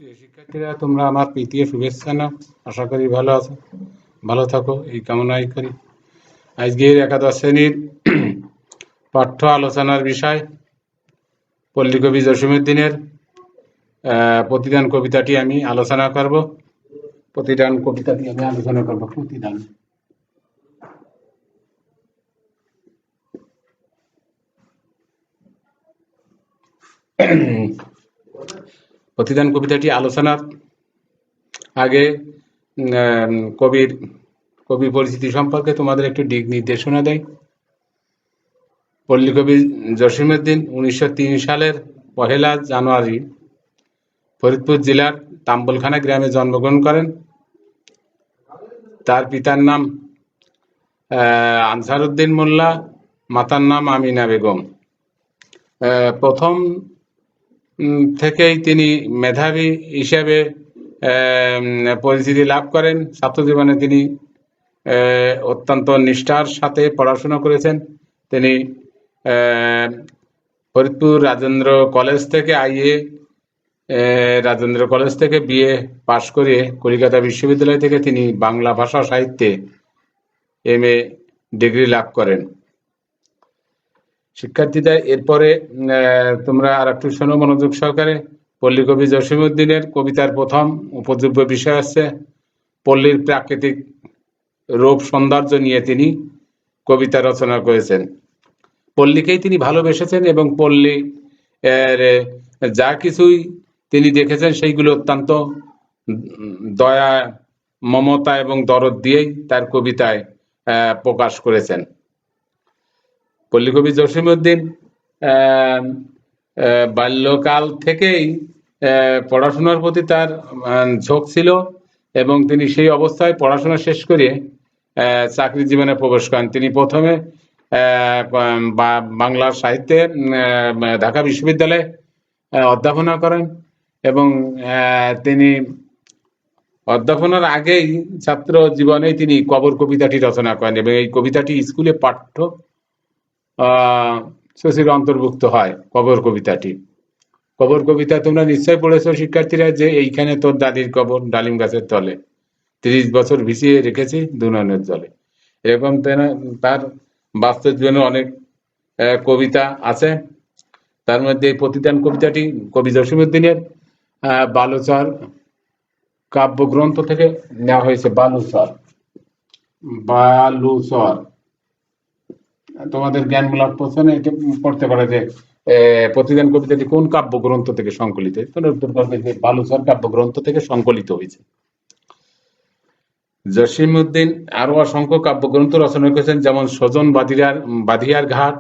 প্রিয় শিক্ষার্থীরা, তোমরা আমার প্রীতি ও শুভেচ্ছা নাও। আশা করি ভালো আছো, ভালো থাকো এই কামনাই করি। আজকের একাদশ শ্রেণীর পাঠ্য আলোচনার বিষয় পল্লীকবি জসীমউদ্দীনের প্রতিদান কবিতাটি আমি আলোচনা করব। প্রতিদান কবিতাটি আলোচনার আগে কবি পরিচিতি সম্পর্কে তোমাদের একটু দিক নির্দেশনা দেয়। পল্লীকবি জসীমউদ্দীন 1903 সালের 1 জানুয়ারি ফরিদপুর জেলার তাম্বলখানা গ্রামে জন্মগ্রহণ করেন। তার পিতার নাম আনসারউদ্দিন মোল্লা, মাতার নাম আমিনা বেগম। প্রথম থেকেই তিনি মেধাবী হিসেবে পরিচিতি লাভ করেন। ছাত্র জীবনে তিনি অত্যন্ত নিষ্ঠার সাথে পড়াশোনা করেছেন। তিনি ফরিদপুর রাজেন্দ্র কলেজ থেকে বিএ পাশ করে কলকাতা বিশ্ববিদ্যালয় থেকে তিনি বাংলা ভাষা সাহিত্যে এমএ ডিগ্রি লাভ করেন। শিক্ষার্থীরা, এরপরে তোমরা আর একটু শোনো মনোযোগ সহকারে। পল্লীকবি জসীমউদ্দীনের কবিতার প্রথম উপজীব্য বিষয় হচ্ছে পল্লীর প্রাকৃতিক রূপ সৌন্দর্য নিয়ে তিনি কবিতা রচনা করেছেন। পল্লীকেই তিনি ভালোবেসেছেন এবং পল্লী যা কিছুই তিনি দেখেছেন সেইগুলো অত্যন্ত দয়া, মমতা এবং দরদ দিয়েই তার কবিতায় প্রকাশ করেছেন। পল্লীকবি জসীমউদ্দীন বাল্যকাল থেকেই পড়াশোনার প্রতি তার ঝোঁক ছিল এবং তিনি সেই অবস্থায় পড়াশোনা শেষ করে চাকরি জীবনে প্রবেশ করেন। তিনি প্রথমে বাংলা সাহিত্যে ঢাকা বিশ্ববিদ্যালয়ে অধ্যাপনা করেন এবং তিনি অধ্যাপনার আগেই ছাত্র জীবনেই তিনি কবর কবিতাটি রচনা করেন এবং এই কবিতাটি স্কুলে পাঠ্য সূচির অন্তর্ভুক্ত হয়। কবর কবিতা তোমরা নিশ্চয় পড়েছো শিক্ষার্থীরা, যে এইখানে তোর দাদির কবর ডালিম গাছের তলে, 30 বছর ভিজিয়ে রেখেছি দুনয়নের জলে। এরকম তার বাস্তব জীবনে অনেক কবিতা আছে। তার মধ্যে এই প্রতিদান কবিতাটি কবি জসীমউদ্দীনের বালুচর কাব্যগ্রন্থ থেকে নেওয়া হয়েছে। বালুচর তোমাদের জ্ঞানমূলক প্রশ্নে এটা পড়তে পারে যে প্রতিদান কবিতাটি কোন কাব্যগ্রন্থ থেকে সংকলিত। উত্তর করবে যে বালুচর কাব্যগ্রন্থ থেকে সংকলিত হয়েছে। জসীমউদ্দীন আরো অসংখ্য কাব্যগ্রন্থ রচনা করেছেন, যেমন সজন বাধিয়ার ঘাট,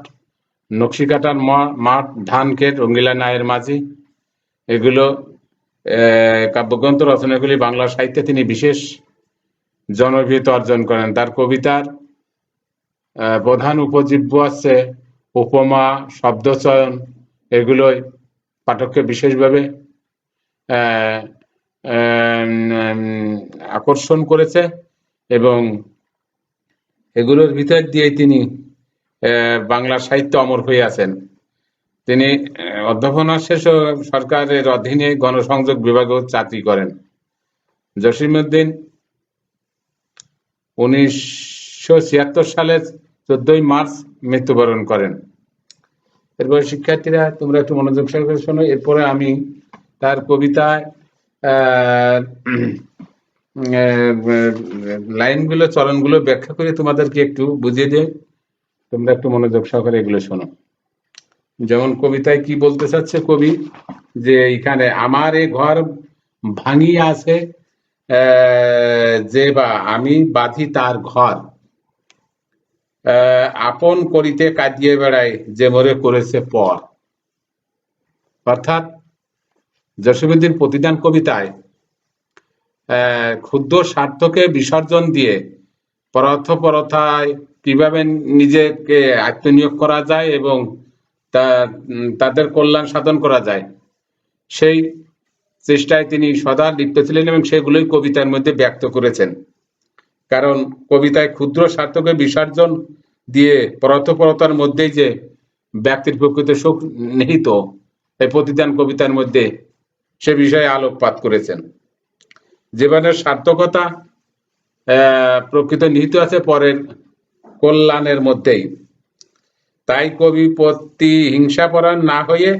নকশিকাটার মাঠ, ধান ক্ষেত, রঙ্গিলা নায়ের মাঝি। এগুলো কাব্যগ্রন্থ রচনাগুলি বাংলা সাহিত্যে তিনি বিশেষ জনপ্রিয়তা অর্জন করেন। তার কবিতার প্রধান উপজীব্য আছে উপমা, শব্দচয়ন। এগুলোই পাঠককে বিশেষভাবে আকর্ষণ করেছে এবং এগুলোর ভিতর দিয়ে তিনি বাংলা সাহিত্য অমর হয়ে আছেন। তিনি অধ্যাপনা শেষ সরকারের অধীনে গণসংযোগ বিভাগেও চাকরি করেন। জসীমউদ্দীন 1976 সালের 14 মার্চ মৃত্যুবরণ করেন। এরপরে শিক্ষার্থীরা তোমরা একটু মনোযোগ সহকারে শোনো। এরপরে আমি তার কবিতায় লাইনগুলো, চরণগুলো ব্যাখ্যা করে তোমাদেরকে একটু বুঝিয়ে দেয়। তোমরা একটু মনোযোগ সহকারে এগুলো শোনো। যেমন কবিতায় কি বলতে চাচ্ছে কবি, যে এখানে আমার এ ঘর ভাঙিয়া আছে যে বা আমি বাঁধি তার ঘর, আপন করিতে কাঁদিয়ে বেড়াই যে মোরে করেছে পর। অর্থাৎ জসীমউদ্দীন প্রতিদান কবিতায় ক্ষুদ্র স্বার্থকে বিসর্জন দিয়ে পরথায় কিভাবে নিজেকে আত্মনিয়োগ করা যায় এবং তাদের কল্যাণ সাধন করা যায় সেই চেষ্টায় তিনি সদা লিপ্ত ছিলেন এবং সেগুলোই কবিতার মধ্যে ব্যক্ত করেছেন। কারণ কবিতায় ক্ষুদ্র স্বার্থকে বিসর্জন দিয়ে পরতার মধ্যেই যে ব্যক্তির প্রকৃত সুখ নিহিত এই প্রতিদান কবিতার মধ্যে, সে বিষয়ে আলোকপাত করেছেন। জীবনের সার্থকতা প্রকৃত নিহিত আছে পরের কল্যাণের মধ্যেই। তাই কবি প্রতিহিংসাপরায়ণ না হয়ে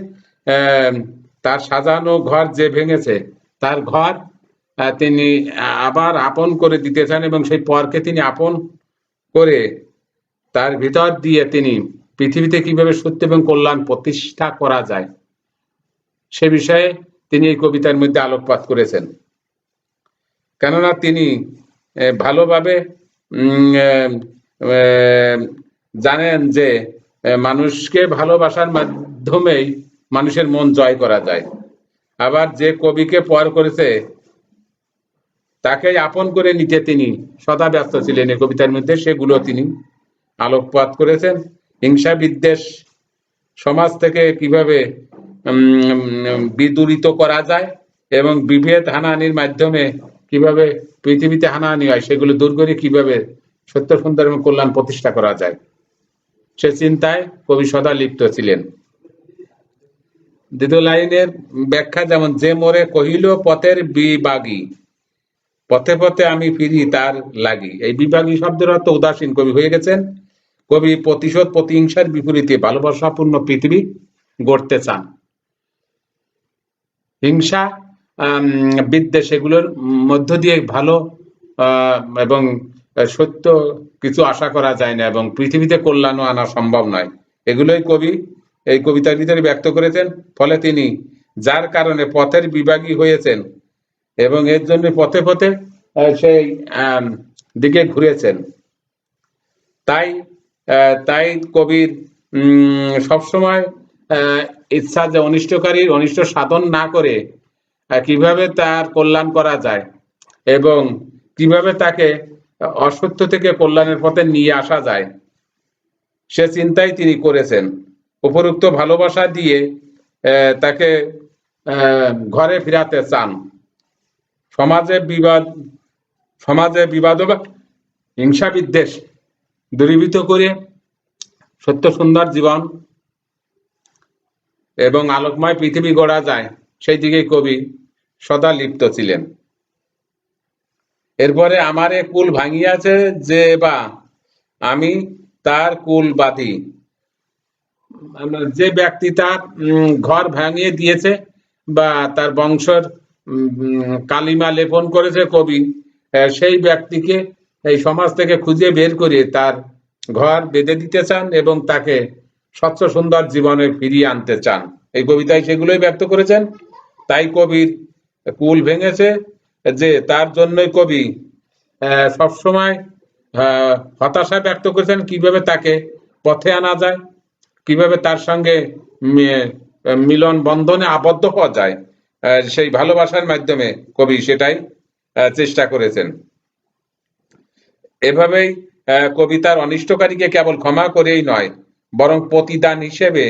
তার সাজানো ঘর যে ভেঙেছে তার ঘর তিনি আবার আপন করে দিতে চান, এবং সেই পরকে তিনি আপন করে তার ভিতর দিয়ে তিনি পৃথিবীতে কিভাবে সত্য এবং কল্যাণ প্রতিষ্ঠা করা যায় সে বিষয়ে তিনি এই কবিতার মধ্যে আলোকপাত করেছেন। কেননা তিনি ভালোভাবে জানেন যে মানুষকে ভালোবাসার মাধ্যমেই মানুষের মন জয় করা যায়। আবার যে কবিকে পর করেছে তাকে আপন করে নিতে তিনি সদা ব্যস্ত ছিলেন। এই কবিতার মধ্যে সেগুলো তিনি আলোকপাত করেছেন। হিংসা বিদ্বেষ সমাজ থেকে কিভাবে বিদূরিত করা যায় এবং বিভেদ হানাহানির মাধ্যমে কিভাবে পৃথিবীতে হানাহানি হয় সেগুলো দূর করে কিভাবে সত্য সুন্দর এবং কল্যাণ প্রতিষ্ঠা করা যায় সে চিন্তায় কবি সদা লিপ্ত ছিলেন। দ্বিতীয় লাইনের ব্যাখ্যা যেমন, যে মোরে কহিল পথের বিবাগী, পথে পথে আমি ফিরি তার লাগি। এই বিভাগী শব্দের অর্থ উদাসীন কবি হয়ে গেছেন। কবি প্রতিশোধ প্রতিহিংসার বিপরীতে ভালোবাসাপূর্ণ পৃথিবী গড়তে চান। হিংসা বিদ্বেষ এগুলোর মধ্য দিয়ে ভালো এবং সত্য কিছু আশা করা যায় না এবং পৃথিবীতে কল্যাণও আনা সম্ভব নয়। এগুলোই কবি এই কবিতার ভিতরে ব্যক্ত করেছেন। ফলে তিনি যার কারণে পথের বিভাগী হয়েছেন এবং এর জন্য পথে পথে সেই দিকে ঘুরেছেন। তাই কবির সবসময় ইচ্ছা যে অনিষ্টকারীর অনিষ্ট সাধন না করে কিভাবে তার কল্যাণ করা যায় এবং কিভাবে তাকে অসত্য থেকে কল্যাণের পথে নিয়ে আসা যায় সে চিন্তাই তিনি করেছেন। উপরোক্ত ভালোবাসা দিয়ে তাকে ঘরে ফিরাতে চান। সমাজে বিবাদ বা হিংসা বিদ্বেষ দূরীভূত করে সত্য সুন্দর জীবন এবং আলোকময় পৃথিবী গড়া যায় সেই দিকে কবি সদা লিপ্ত ছিলেন। এরপরে, আমারে কুল ভাঙিয়াছে যে বা আমি তার কুল বাঁধি। যে ব্যক্তি তার ঘর ভাঙিয়ে দিয়েছে বা তার বংশের কালিমা লেপন করেছে কবি সেই ব্যক্তিকে এই সমাজ থেকে খুঁজে বের করে তার ঘর বেঁধে দিতে চান এবং তাকে স্বচ্ছ সুন্দর জীবনে ফিরিয়ে আনতে চান। এই কবিতায় সেগুলোই ব্যক্ত করেছেন। তাই কবির কুল ভেঙেছে যে তার জন্যই কবি সবসময় হতাশা ব্যক্ত করেছেন কিভাবে তাকে পথে আনা যায়, কিভাবে তার সঙ্গে মিলন বন্ধনে আবদ্ধ হওয়া যায় সেই ভালোবাসার মাধ্যমে কবি সেটাই চেষ্টা করেছেন। এভাবেই কবিতার অনিষ্টকারীকে কেবল ক্ষমা করেই নয় বরং প্রতিদান হিসেবে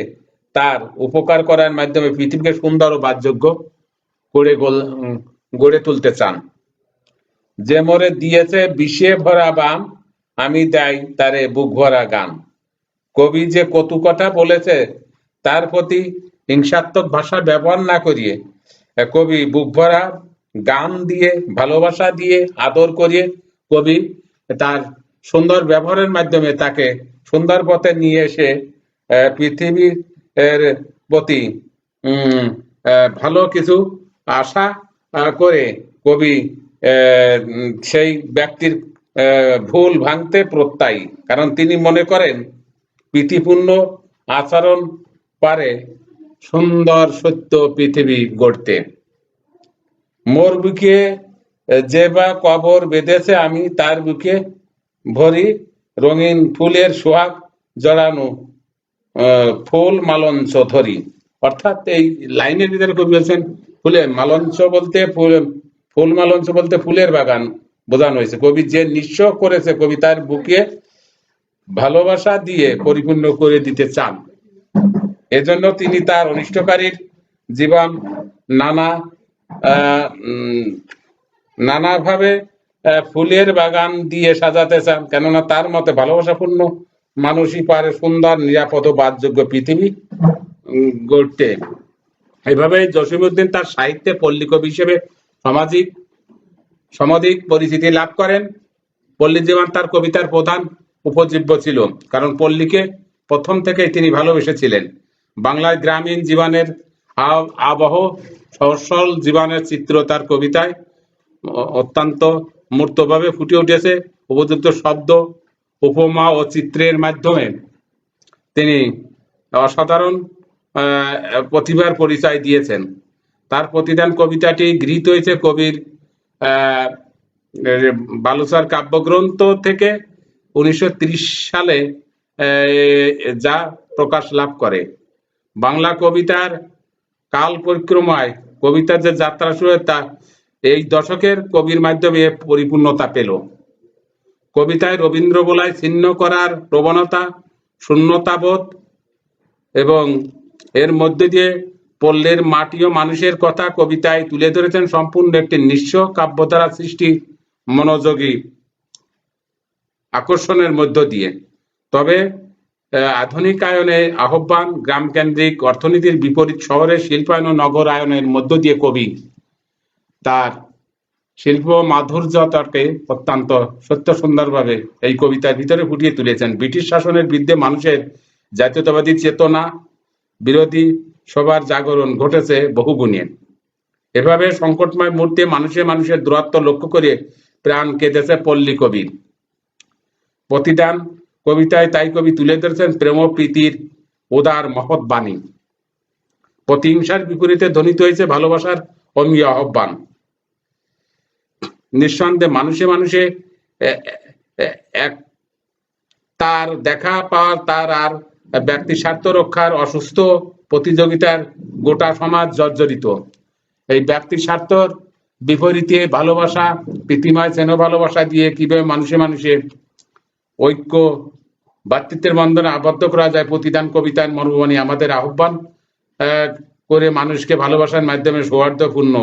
তার উপকার করার মাধ্যমে পৃথিবীকে সুন্দর ও বাসযোগ্য করে গড়ে তুলতে চান। যে মোরে দিয়েছে বিষে ভরা বাম আমি দেই তারে বুক ভরা গান। কবি যে কটু কথা বলেছে তার প্রতি হিংসাত্মক ভাষা ব্যবহার না করিয়ে কবি বুক ভরা গান দিয়ে ভালোবাসা দিয়ে আদর করিয়ে কবি তার সুন্দর ব্যবহারের মাধ্যমে তাকে সুন্দর পথে নিয়ে এসে পৃথিবীর প্রতি ভালো কিছু আশা করে কবি সেই ব্যক্তির ভুল ভাঙতে প্রত্যয়ী। কারণ তিনি মনে করেন প্রীতিপূর্ণ আচরণ পারে সুন্দর সত্য পৃথিবী গড়তে। মোর বুকে যে বা কবর বেঁধেছে আমি তার বুকে ভরি রঙিন ফুলের সোহাগ জড়ানো ফুল মালঞ্চ ধরি। অর্থাৎ এই লাইনের ভিতরে কবি বলছেন ফুলের মালঞ্চ বলতে ফুল মালঞ্চ বলতে ফুলের বাগান বোঝানো হয়েছে। কবি যে নিঃস্ব করেছে কবি তার বুকে ভালোবাসা দিয়ে পরিপূর্ণ করে দিতে চান। এজন্য তিনি তার অনিষ্টকারীর জীবন নানাভাবে ফুলের বাগান দিয়ে সাজাতে চান। কেননা তার মতে ভালোবাসাপূর্ণ মানুষই পারে সুন্দর নিরাপদ ও বাসযোগ্য পৃথিবী গড়তে। এভাবে জসিমউদ্দিন তার সাহিত্যে পল্লী কবি হিসেবে সামাজিক সমধিক পরিচিতি লাভ করেন। পল্লী জীবন তার কবিতার প্রধান উপজীব্য ছিল, কারণ পল্লীকে প্রথম থেকেই তিনি ভালোবেসেছিলেন। বাংলার গ্রামীণ জীবনের আবহ, সহজ জীবনের চিত্র তার কবিতায় অত্যন্ত মূর্তভাবে ফুটে উঠেছে। উপযুক্ত শব্দ, উপমা ও চিত্রের মাধ্যমে তিনি অসাধারণ প্রতিভার পরিচয় দিয়েছেন। তার প্রতিদান কবিতাটি গৃহীত হয়েছে কবির বালুচর কাব্যগ্রন্থ থেকে 1930 সালে, যা প্রকাশ লাভ করে। বাংলা কবিতার কাল পরিক্রমায় কবিতার যে যাত্রা শুরু হয় তা এই দশকের কবির মাধ্যমে পরিপূর্ণতা পেল। কবিতায় রবীন্দ্র বলয় ছিন্ন করার প্রবণতা, শূন্যতাবোধ এবং এর মধ্যে দিয়ে পল্লীর মাটি ও মানুষের কথা কবিতায় তুলে ধরেছেন সম্পূর্ণ একটি নিঃস্ব কাব্যধারা সৃষ্টি মনোযোগী আকর্ষণের মধ্য দিয়ে। তবে আধুনিকায়নে আহ্বান, গ্রামকেন্দ্রিক অর্থনীতির বিপরীত শহরের শিল্পায়ন ও নগরায়নের মধ্য দিয়ে কবি তার শিল্প মাধুর্যতাকে অত্যন্ত সত্য সুন্দরভাবে এই কবিতার ভিতরে ফুটিয়ে তুলেছেন। ব্রিটিশ শাসনের বিরুদ্ধে মানুষের জাতীয়তাবাদী চেতনা বিরোধী সবার জাগরণ ঘটেছে বহুগুণে। এভাবে সংকটময় মুহূর্তে মানুষের দূরত্ব লক্ষ্য করে প্রাণ কেঁদেছে পল্লী কবির। প্রতিদান কবিতায় তাই কবি তুলে ধরেছেন প্রেম প্রীতির উদার মহৎ বাণী। প্রতিহিংসার বিপরীতে ধ্বনিত হয়েছে ভালোবাসার অমীয় আহ্বান। নিঃসন্দেহে মানুষে এক তার দেখা পাওয়ার, তার আর ব্যক্তি স্বার্থ রক্ষার অসুস্থ প্রতিযোগিতার গোটা সমাজ জর্জরিত। এই ব্যক্তি স্বার্থর বিপরীতে ভালোবাসা, প্রীতিময় স্নেহ ভালোবাসা দিয়ে কিভাবে মানুষে ঐক্য, ভ্রাতৃত্বের বন্ধনে আবদ্ধ করা যায়, প্রতিদান কবিতার মর্মবাণী আমাদের আহ্বান করে মানুষকে ভালোবাসার মাধ্যমে সৌহার্দ্যপূর্ণ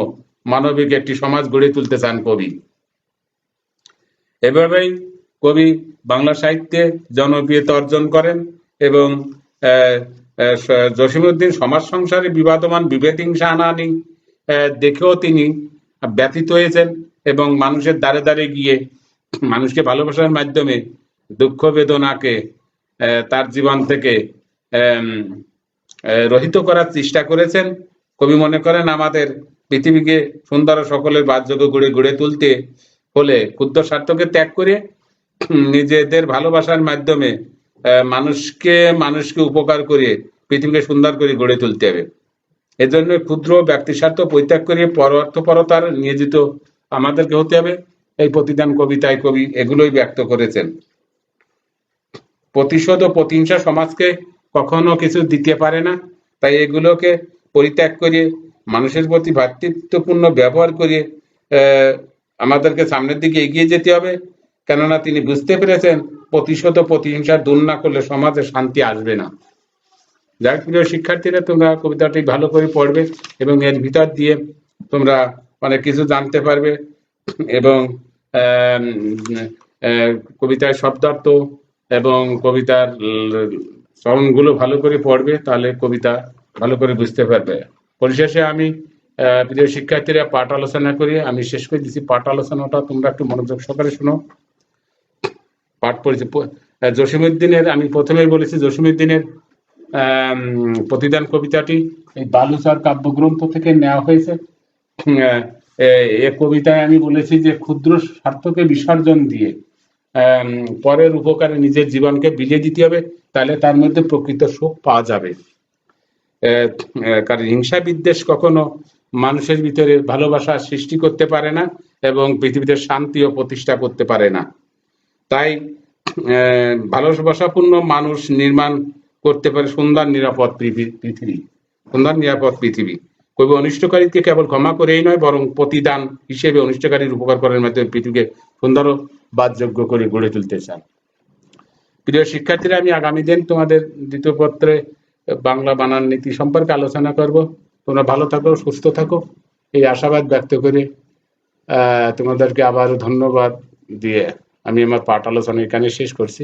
মানবিক একটি সমাজ গড়ে তুলতে চান কবি। এভাবেই কবি বাংলা সাহিত্যে জনপ্রিয়তা অর্জন করেন এবং জসিমউদ্দিন সমাজ সংসারে বিবাদমান বিভেদ হিংসা হানাহানি দেখেও তিনি ব্যথিত হয়েছেন এবং মানুষের দ্বারে দ্বারে গিয়ে মানুষকে ভালোবাসার মাধ্যমে দুঃখ বেদনাকে তার জীবন থেকে রহিত করার চেষ্টা করেছেন। কবি মনে করেন আমাদের পৃথিবীকে সুন্দর ও সকলের বাসযোগ্য গড়ে তুলতে হলে ক্ষুদ্র স্বার্থকে ত্যাগ করে নিজেদের ভালোবাসার মাধ্যমে মানুষকে উপকার করে পৃথিবীকে সুন্দর করে গড়ে তুলতে হবে। এজন্য ক্ষুদ্র ব্যক্তি স্বার্থ পরিত্যাগ করে পরোর্থপরতার নিয়োজিত আমাদেরকে হতে হবে। এই প্রতিদান কবিতায় কবি এগুলোই ব্যক্ত করেছেন। প্রতিশোধ ও প্রতিহিংসা সমাজকে কখনো কিছু দিতে পারে না, তাই এগুলোকে পরিত্যাগ করে মানুষের প্রতি ভ্রাতৃত্বপূর্ণ ব্যবহার করে আমাদেরকে সামনের দিকে এগিয়ে যেতে হবে। কেননা তিনি বুঝতে পেরেছেন প্রতিশোধ ও প্রতিহিংসা দূর না করলে সমাজে শান্তি আসবে না। যাই প্রিয় শিক্ষার্থীরা, তোমরা কবিতাটি ভালো করে পড়বে এবং এর ভিতর দিয়ে তোমরা অনেক কিছু জানতে পারবে এবং কবিতার শব্দার্থ এবং কবিতার চরণগুলো ভালো করে পড়বে, তাহলে কবিতা ভালো করে বুঝতে পারবে। পরিশেষে আমি প্রিয় শিক্ষার্থীরা পাঠ আলোচনা করি, আমি শেষ করে দিচ্ছি। পাঠ আলোচনাটা তোমরা একটু মনোযোগ সহকারে শোনো। পাঠ পড়েছি জসিমউদ্দিনের, আমি প্রথমেই বলেছি জসিমউদ্দিনের প্রতিদান কবিতাটি এই বালুচর কাব্যগ্রন্থ থেকে নেওয়া হয়েছে। এ কবিতায় আমি বলেছি যে ক্ষুদ্র স্বার্থকে বিসর্জন দিয়ে পরের উপকারে নিজের জীবনকে বিলিয়ে দিতে হবে, তাহলে তার মধ্যে প্রকৃত সুখ পাওয়া যাবে। কারণ হিংসা বিদ্বেষ কখনো মানুষের ভিতরে ভালোবাসা সৃষ্টি করতে পারে না এবং পৃথিবীতে শান্তিও প্রতিষ্ঠা করতে পারে না। তাই ভালোবাসাপূর্ণ মানুষ নির্মাণ করতে পারে সুন্দর নিরাপদ পৃথিবী, সুন্দর নিরাপদ পৃথিবী। কবি অনিষ্টকারীকে কেবল ক্ষমা করেই নয়, বরং প্রতিদান হিসেবে অনিষ্টকারীর উপকার করার মাধ্যমে পৃথিবীকে সুন্দর ও বাসযোগ্য করে গড়ে তুলতে চান। প্রিয় শিক্ষার্থীরা, আমি আগামী দিন তোমাদের দ্বিতীয় পত্রে বাংলা বানান নীতি সম্পর্কে আলোচনা করব। তোমরা ভালো থাকো, সুস্থ থাকো, এই আশাবাদ ব্যক্ত করে তোমাদেরকে আবারও ধন্যবাদ দিয়ে আমি আমার পাঠ আলোচনা এখানে শেষ করছি।